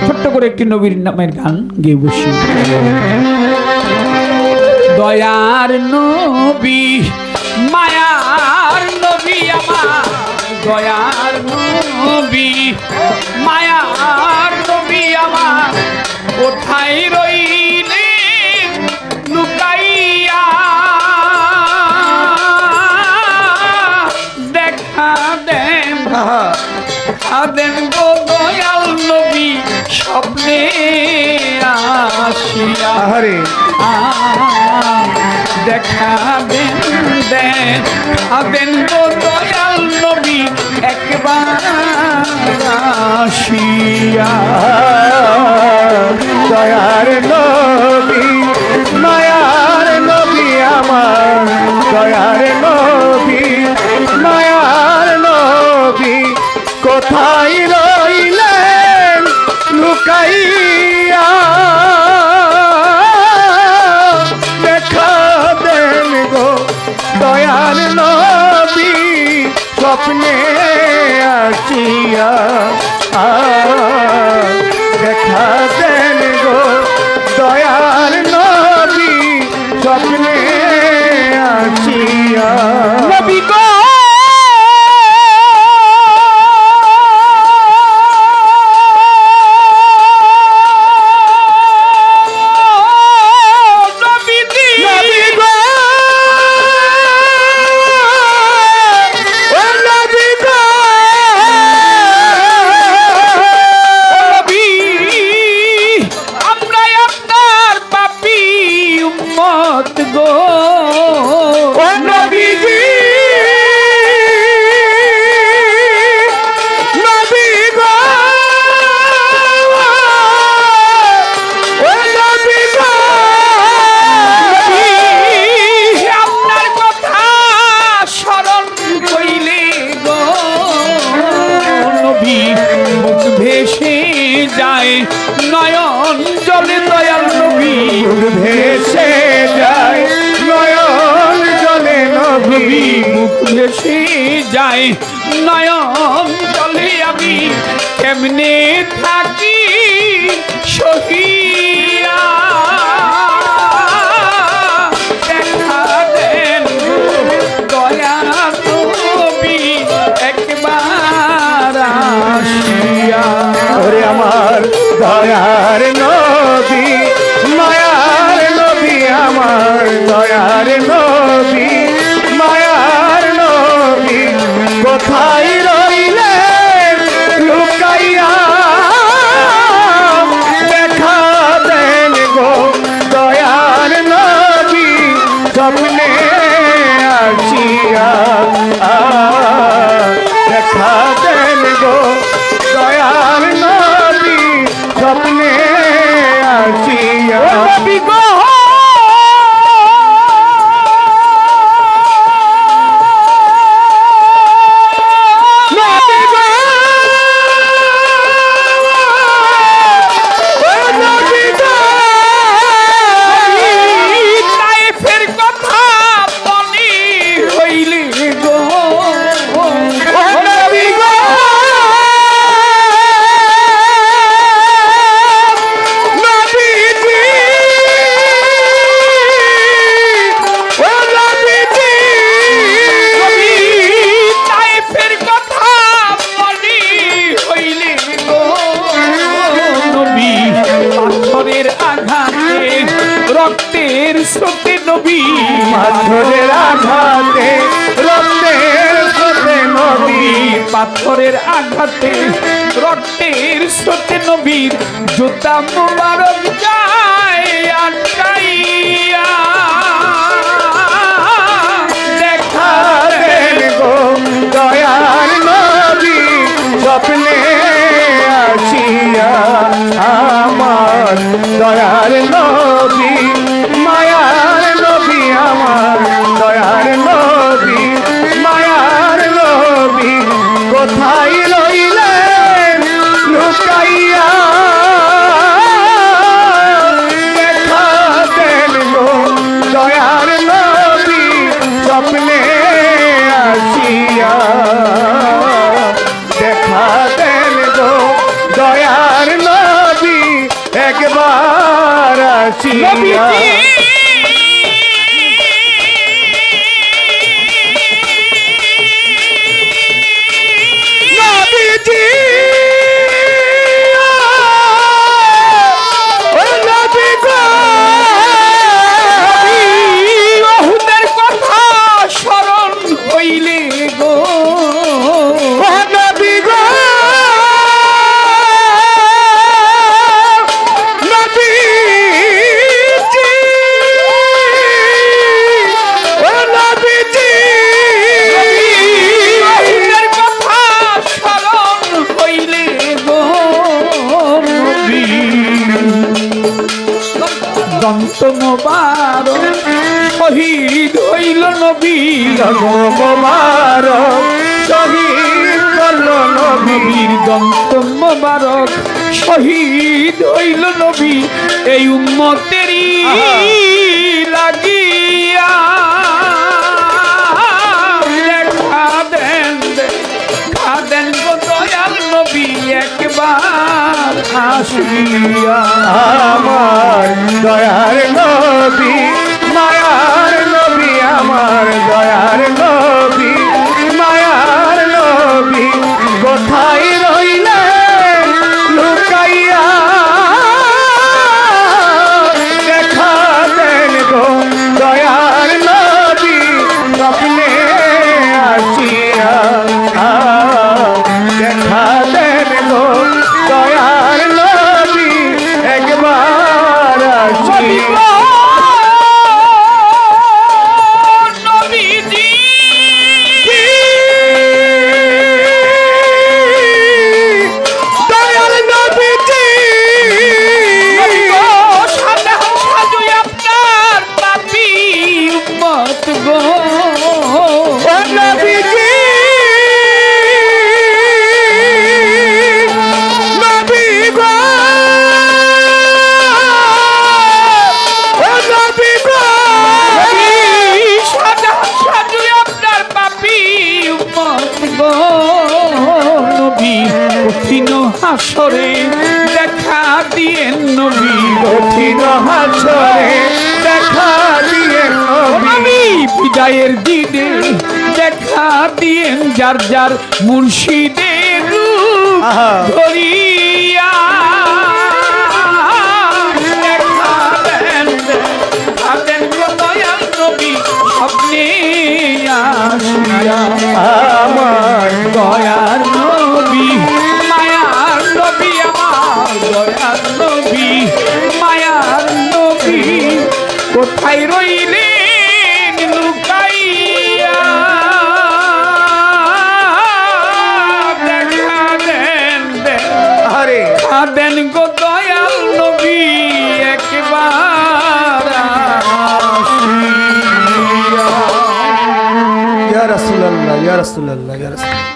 ছোট্ট করে একটি নবীর নামের গান গেয়ে বসি। দয়ার নবী মায়ার নবী আমার, দয়ার নবী মায়ার নবী আমার, কোথায় রইলেন লুকাইয়া, দেখা দেন দেন গো দয়াল নবী স্বপ্নে আসিয়া, দেখা দেন দেন গো দয়াল নবী একবার আসিয়া। দয়ার নবী মায়ার নবী আমার, দয়ার নবী মায়ার নবী, কোথায় রইলেন লুকাইয়া, দেখা দেন গো দয়ার নবী স্বপ্নে আসিয়া, দেখা দেন গো দয়ার নবী স্বপ্নে আসিয়া। নবী গো নয়ন জলে দয়াল নবী, ভেসে যায় নয়ন জলে নবী, মুখ ভেসে যায় নয়ন জলে, আমি কেমনে থাকি সহিয়া, দেখা দেন দয়াল নবী একবার আসিয়া। ওরে আমার দয়ার নবী মায়ার নবী আমার, দয়ার নবী মায়ার নবী, কোথায় রইলেন লুকাইয়া, দেখা দেন গো দয়ার নবী স্বপ্নে আসিয়া, দেখা দেন গো দয়ার নবী স্বপ্নে আসিয়া। নবী গো রক্তের স্রোতে নবী, পাথরের আঘাতে রক্তের স্রোতে নবী, পাথরের আঘাতে রক্তের স্রোতে নবীর জুতা মুবারক যায় আটকাইয়া, দেখা দেন গো দয়ার নবী স্বপ্নে আসিয়া, আমার দয়ার নবী মায়ার নবী আমার, দয়ার নবী মায়ার নবী, কোথায় রইলেন লুকাইয়া, দেখা দেন গো দয়ার নবী স্বপ্নে আসিয়া, দেখা দেন গো দয়ার নবী মোবারক শহীদ হইল নবী জন্ম মোবারক শহীদ করলো নবী নবীর দন্ত মোবারক শহীদ হইল নবী এই উম্মতেরই লাগিয়া দেখা দেন গো দয়াল নবী একবার আসিয়া আমার দয়ার নবী মায়ার নবী আমার দয়ার নবী মায়ার নবী কোথায় রইলে লুকাইয়া দেখা দেন গো দয়ার নবী স্বপ্নে আসিয়া দেখা দেন গো দয়ার নবী একবার আসিয়া নবীজি দয়াল নবীজি সাজু আপনার পাপি উম্মত গো ও নবীজি নবী গো ও নবী গো সাজু আপনার পাপি উম্মত গো নবী কঠিন হাসরে দেখা দিয়েন নবী কঠিন হাসরে দেখা দিয়ে নবী বিদায়ের দিনে দেখা দিয়েন যার যার মুর্শিদের রূপ আহা। ধরিয়া দেখা দেন গো দয়াল নবী স্বপ্নে আসিয়া আমার দয়ার নবী মায়ার নবী আমার দয়ার নবী মায়ার নবী কোথায় রইলেন লুকাইয়া দেখা আরে দেন গো দয়াল নবী একবার আসিয়া। ইয়া রাসূলুল্লাহ ইয়া রাসূলুল্লাহ ইয়া রাসূলুল্লাহ